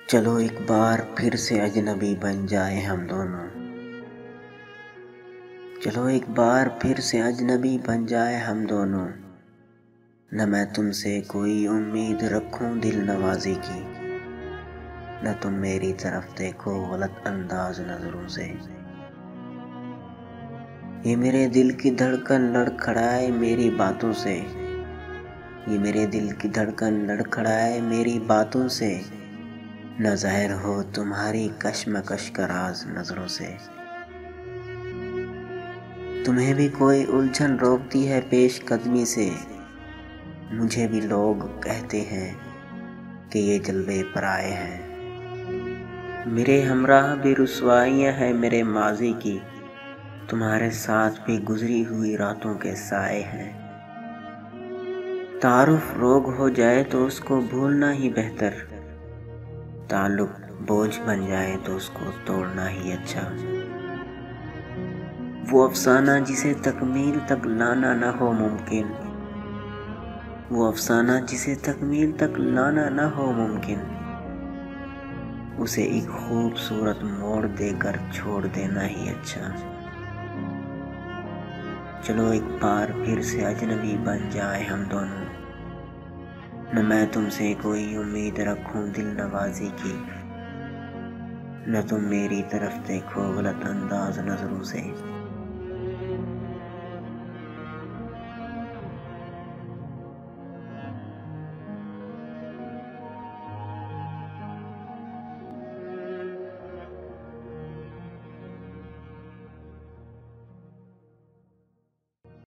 چلو ایک بار پھر سے اجنبی بن جائے ہم دونوں، چلو ایک بار پھر سے اجنبی بن جائے ہم دونوں، نہ میں تم سے کوئی امید رکھوں دل نوازی کی، نہ تم میری طرف دیکھو غلط انداز نظروں سے۔ یہ میرے دل کی دھڑکن لڑکھڑائے میری باتوں سے، یہ میرے دل کی دھڑکن لڑکھڑائے میری باتوں سے، نہ ظاہر ہو تمہاری کشمکش کا راز نظروں سے۔ تمہیں بھی کوئی الجھن روکتی ہے پیش قدمی سے، مجھے بھی لوگ کہتے ہیں کہ یہ جلوے پرائے ہیں۔ میرے ہمراہ بھی رسوائیاں ہیں میرے ماضی کی، تمہارے ساتھ بھی گزری ہوئی راتوں کے سائے ہیں۔ تعارف روگ ہو جائے تو اس کو بھولنا ہی بہتر، تعلق بوجھ بن جائے تو اس کو توڑنا ہی اچھا۔ وہ افسانہ جسے تکمیل تک لانا نہ ہو ممکن، وہ افسانہ جسے تکمیل تک لانا نہ ہو ممکن، اسے ایک خوبصورت موڑ دے کر چھوڑ دینا ہی اچھا۔ چلو ایک بار پھر سے اجنبی بن جائے ہم دونوں، نہ میں تم سے کوئی امید رکھوں دل نوازی کی، نہ تم میری طرف دیکھو غلط انداز نظروں سے۔